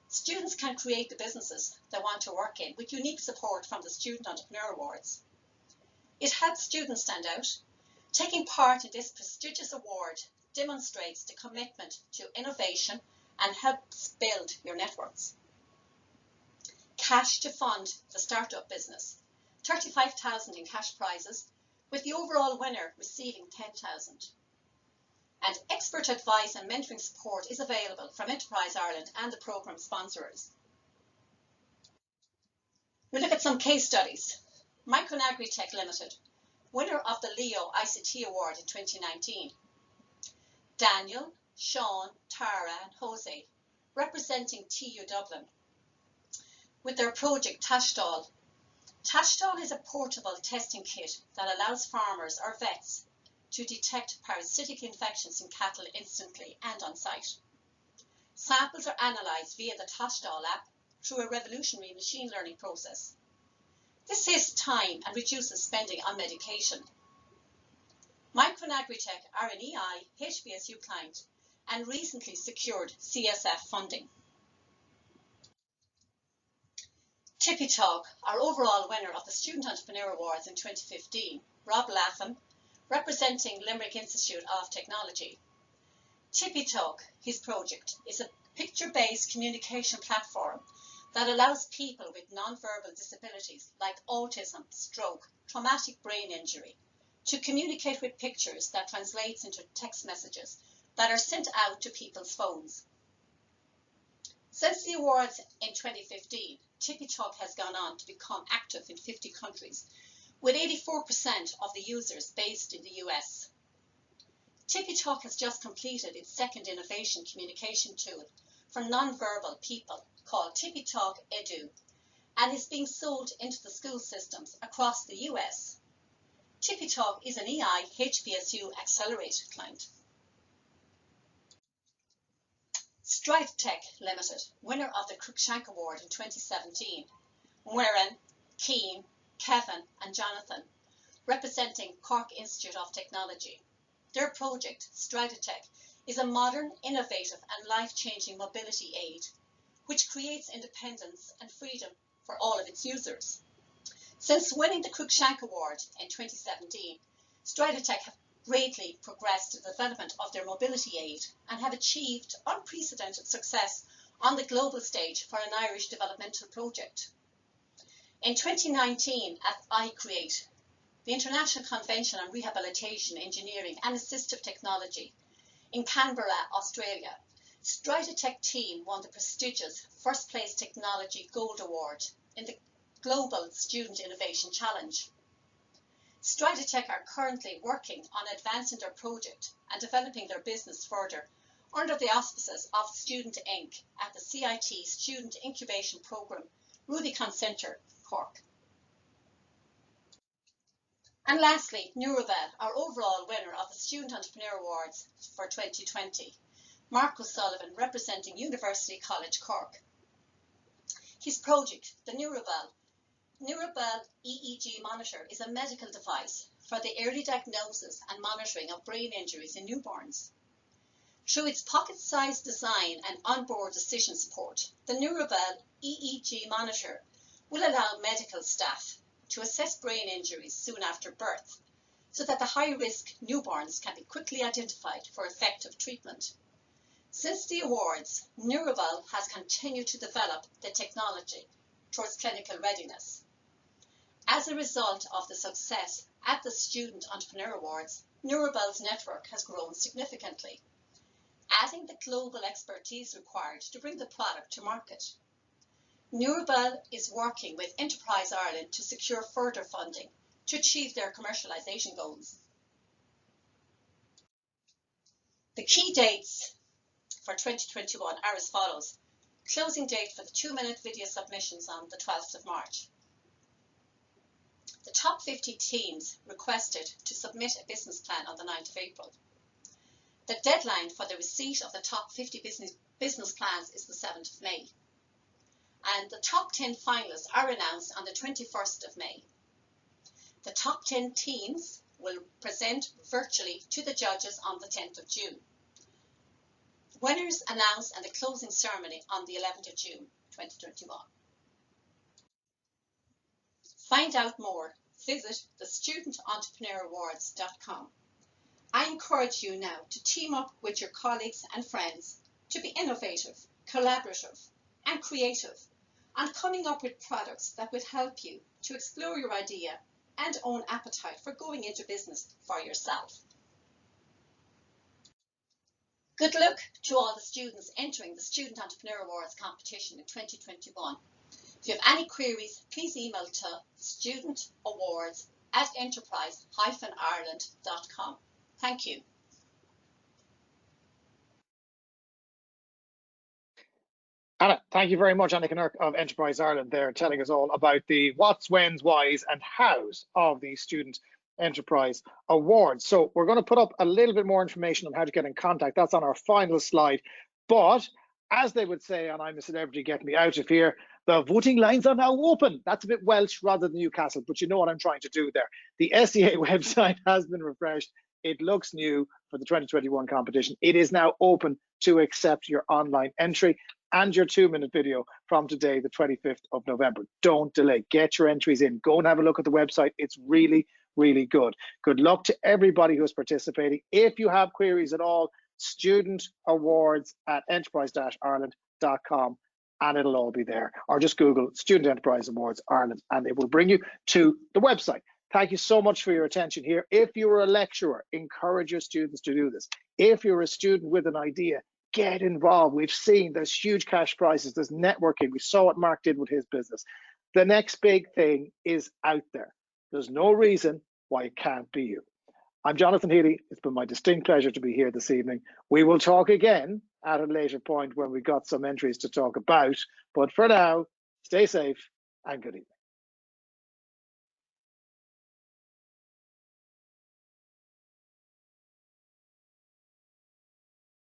Students can create the businesses they want to work in with unique support from the Student Entrepreneur Awards. It helps students stand out. Taking part in this prestigious award demonstrates the commitment to innovation and helps build your networks. Cash to fund the startup business. 35,000 in cash prizes, with the overall winner receiving 10,000. And expert advice and mentoring support is available from Enterprise Ireland and the programme sponsors. We look at some case studies. Micron Agritech Limited, winner of the Leo ICT Award in 2019. Daniel, Sean, Tara and Jose, representing TU Dublin, with their project Tashdal. Tashdal is a portable testing kit that allows farmers or vets to detect parasitic infections in cattle instantly and on site. Samples are analysed via the Tashdal app through a revolutionary machine learning process. This saves time and reduces spending on medication. Micron Agritech are an EI HBSU client and recently secured CSF funding. Tippy Talk, our overall winner of the Student Entrepreneur Awards in 2015, Rob Latham, representing Limerick Institute of Technology. Tippy Talk, his project, is a picture-based communication platform that allows people with non-verbal disabilities like autism, stroke, traumatic brain injury to communicate with pictures that translates into text messages that are sent out to people's phones. Since the awards in 2015, Tippy Talk has gone on to become active in 50 countries, with 84% of the users based in the US. Tippy Talk has just completed its second innovation communication tool for non-verbal people called Tippy Talk Edu, and is being sold into the school systems across the US. Tippy Talk is an EI HBSU accelerated client. Stridetech Limited, winner of the Cruikshank Award in 2017, Warren, Keane, Kevin and Jonathan, representing Cork Institute of Technology. Their project, Stridetech, is a modern, innovative and life-changing mobility aid, which creates independence and freedom for all of its users. Since winning the Cruikshank Award in 2017, Stridetech have greatly progressed the development of their mobility aid and have achieved unprecedented success on the global stage for an Irish developmental project. In 2019 at iCreate, the International Convention on Rehabilitation, Engineering and Assistive Technology in Canberra, Australia, Stridetech team won the prestigious First Place Technology Gold Award in the Global Student Innovation Challenge. Stridetech are currently working on advancing their project and developing their business further under the auspices of Student Inc. at the CIT Student Incubation Programme, Rubicon Centre, Cork. And lastly, Neurovel, our overall winner of the Student Entrepreneur Awards for 2020, Mark O'Sullivan, representing University College Cork. His project, the Neurovel EEG monitor, is a medical device for the early diagnosis and monitoring of brain injuries in newborns. Through its pocket-sized design and onboard decision support, the Neurovel EEG monitor will allow medical staff to assess brain injuries soon after birth, so that the high-risk newborns can be quickly identified for effective treatment. Since the awards, Neurobel has continued to develop the technology towards clinical readiness. As a result of the success at the Student Entrepreneur Awards, Neurobel's network has grown significantly, adding the global expertise required to bring the product to market. Neurobel is working with Enterprise Ireland to secure further funding to achieve their commercialisation goals. The key dates for 2021 are as follows. Closing date for the 2-minute video submissions on the 12th of March. The top 50 teams requested to submit a business plan on the 9th of April. The deadline for the receipt of the top 50 business plans is the 7th of May. And the top 10 finalists are announced on the 21st of May. The top 10 teams will present virtually to the judges on the 10th of June. Winners announced and the closing ceremony on the 11th of June 2021. Find out more, visit the StudentEntrepreneurAwards.com. I encourage you now to team up with your colleagues and friends to be innovative, collaborative and creative on coming up with products that would help you to explore your idea and own appetite for going into business for yourself. Good luck to all the students entering the Student Entrepreneur Awards competition in 2021. If you have any queries, please email to studentawards@enterprise-ireland.com. Thank you. Anna, thank you very much, Anna Kinnerk of Enterprise Ireland there, telling us all about the what's, when's, whys and hows of the Student Enterprise Awards. So we're going to put up a little bit more information on how to get in contact. That's on our final slide. But as they would say, and I'm a celebrity, get me out of here, the voting lines are now open. That's a bit Welsh rather than Newcastle, but you know what I'm trying to do there. The SEA website has been refreshed. It looks new for the 2021 competition. It is now open to accept your online entry and your 2-minute video from today, the 25th of November. Don't delay. Get your entries in. Go and have a look at the website. It's really, really good. Good luck to everybody who's participating. If you have queries at all, studentawards@enterprise-ireland.com and it'll all be there. Or just Google Student Enterprise Awards Ireland and it will bring you to the website. Thank you so much for your attention here. If you're a lecturer, encourage your students to do this. If you're a student with an idea, get involved. We've seen there's huge cash prizes, there's networking. We saw what Mark did with his business. The next big thing is out there. There's no reason why it can't be you. I'm Jonathan Healy. It's been my distinct pleasure to be here this evening. We will talk again at a later point when we got some entries to talk about. But for now, stay safe and good evening.